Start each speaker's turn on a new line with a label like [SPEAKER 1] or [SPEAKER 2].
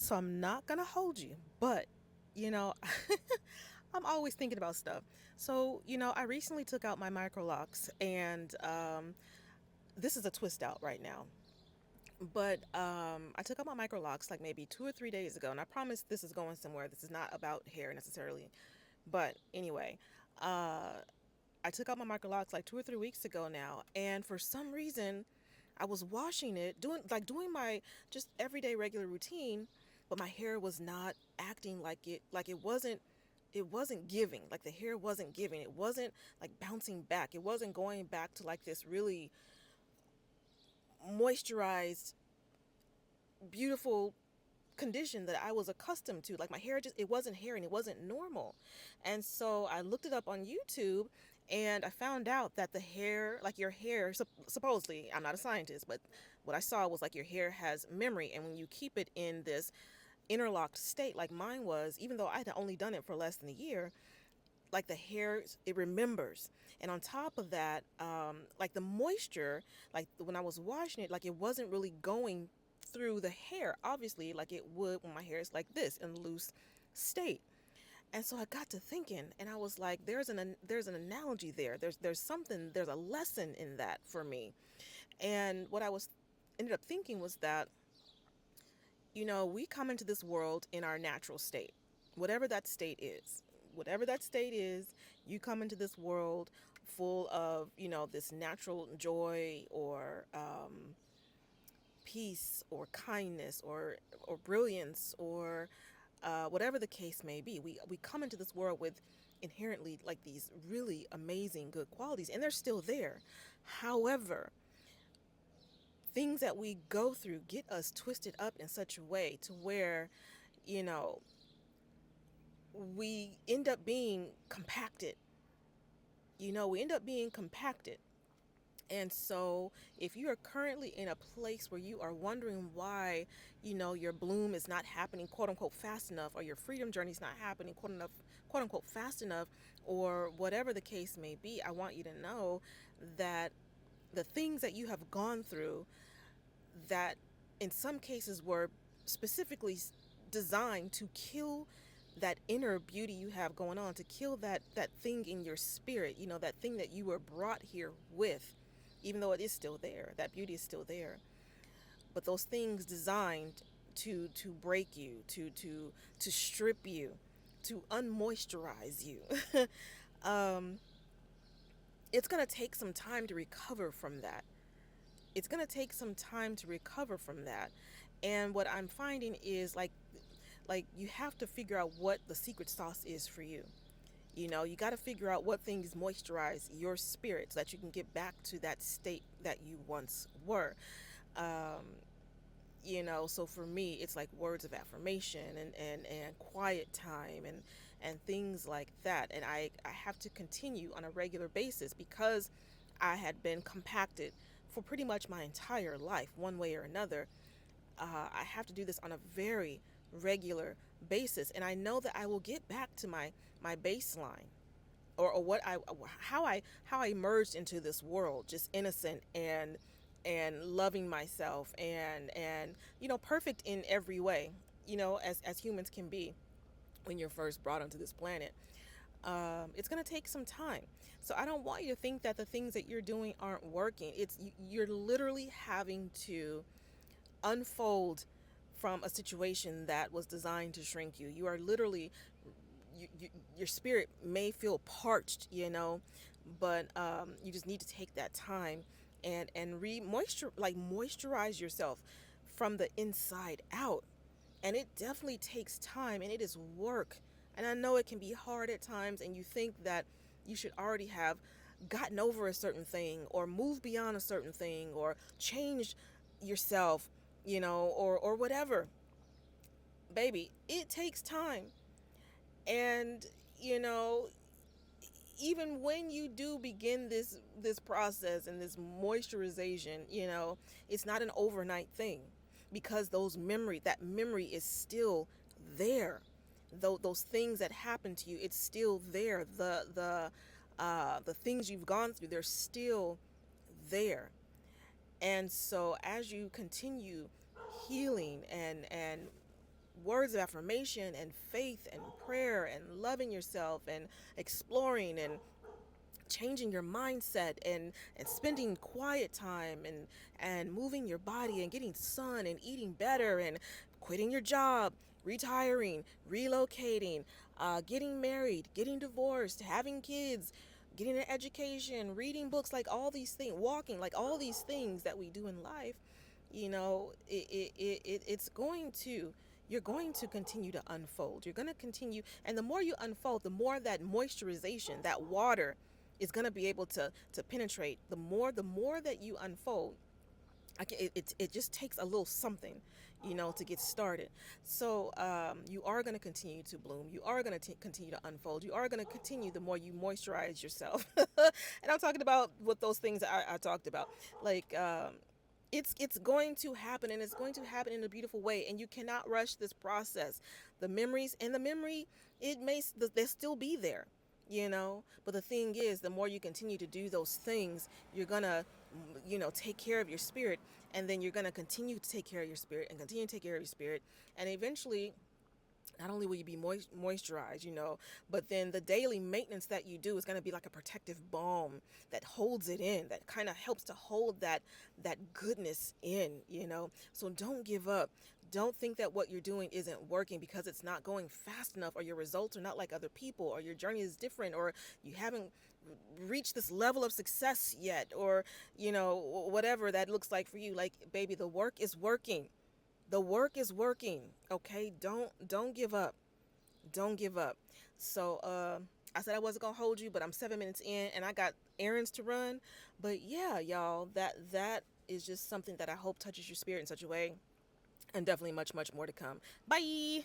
[SPEAKER 1] So I'm not gonna hold you, but you know, I'm always thinking about stuff. So, I recently took out my Microlocs, and this is a twist out right now. But I took out my Microlocs like maybe 2 or 3 days ago, and I promise this is going somewhere. This is not about hair necessarily. But anyway, uh, I took out my Microlocs like 2 or 3 weeks ago now, and for some reason, I was washing it, doing my just everyday regular routine, but my hair was not acting like it wasn't giving. Like the hair wasn't giving. It wasn't like bouncing back. It wasn't going back to like this really moisturized, beautiful condition that I was accustomed to. Like my hair just it wasn't hair and it wasn't normal. And so I looked it up on YouTube and I found out that the hair, like your hair, supposedly, I'm not a scientist, but what I saw was like your hair has memory, and when you keep it in this interlocked state like mine was, even though I had only done it for less than a year, like the hair, it remembers. And on top of that, like the moisture, like when I was washing it, like it wasn't really going through the hair obviously like it would when my hair is like this in loose state. And so I got to thinking, and I was like, there's an analogy there. There's something, there's a lesson in that for me. And what I was ended up thinking was that, we come into this world in our natural state, whatever that state is. Whatever that state is, you come into this world full of, this natural joy or peace or kindness or brilliance or whatever the case may be. We come into this world with inherently like these really amazing good qualities, and they're still there. However, things that we go through get us twisted up in such a way to where, you know, we end up being compacted. We end up being compacted. And so, if you are currently in a place where you are wondering why, your bloom is not happening, quote unquote, fast enough, or your freedom journey is not happening, quote unquote, fast enough, or whatever the case may be, I want you to know that the things that you have gone through, that in some cases were specifically designed to kill that inner beauty you have going on, to kill that thing in your spirit, that thing that you were brought here with, even though it is still there, that beauty is still there. But those things designed to break you, to strip you, to unmoisturize you. um, it's gonna take some time to recover from that. It's gonna take some time to recover from that. And what I'm finding is like you have to figure out what the secret sauce is for you. You got to figure out what things moisturize your spirit so that you can get back to that state that you once were. Um, so for me, it's like words of affirmation and quiet time and things like that. And I have to continue on a regular basis because I had been compacted for pretty much my entire life, one way or another. I have to do this on a very regular basis, and I know that I will get back to my baseline, or what I how I emerged into this world, just innocent and loving myself and perfect in every way, as humans can be when you're first brought onto this planet. It's going to take some time. So I don't want you to think that the things that you're doing aren't working. You're literally having to unfold from a situation that was designed to shrink you. You are literally, your spirit may feel parched, but you just need to take that time and moisturize yourself from the inside out. And it definitely takes time, and it is work. And I know it can be hard at times, and you think that you should already have gotten over a certain thing or moved beyond a certain thing or changed yourself, or whatever. Baby, it takes time. And, you know, even when you do begin this process and this moisturization, it's not an overnight thing, because that memory is still there. Those things that happen to you, it's still there. The things you've gone through, they're still there. And so as you continue healing and words of affirmation and faith and prayer and loving yourself and exploring and changing your mindset and spending quiet time and moving your body and getting sun and eating better and quitting your job, retiring, relocating, getting married, getting divorced, having kids, getting an education, reading books, like all these things, walking, like all these things that we do in life, it's going to, you're going to continue to unfold. You're going to continue, and the more you unfold, the more that moisturization, that water, is going to be able to penetrate. The more that you unfold, it just takes a little something, to get started. So you are going to continue to bloom. You are going to continue to unfold. You are going to continue the more you moisturize yourself. And I'm talking about what those things I talked about. Like, it's going to happen, and it's going to happen in a beautiful way, and you cannot rush this process. The memories, and the memory, it may, they'll still be there, but the thing is, the more you continue to do those things, you're gonna, take care of your spirit, and then you're gonna continue to take care of your spirit and continue to take care of your spirit, and eventually, not only will you be moisturized, but then the daily maintenance that you do is going to be like a protective balm that holds it in, that kind of helps to hold that goodness in, So don't give up. Don't think that what you're doing isn't working because it's not going fast enough, or your results are not like other people, or your journey is different, or you haven't reached this level of success yet, or whatever that looks like for you. Like, baby, the work is working. The work is working. Okay, don't give up. Don't give up. So I said I wasn't gonna hold you, but I'm 7 minutes in and I got errands to run. But yeah, y'all, that is just something that I hope touches your spirit in such a way, and definitely much more to come. Bye.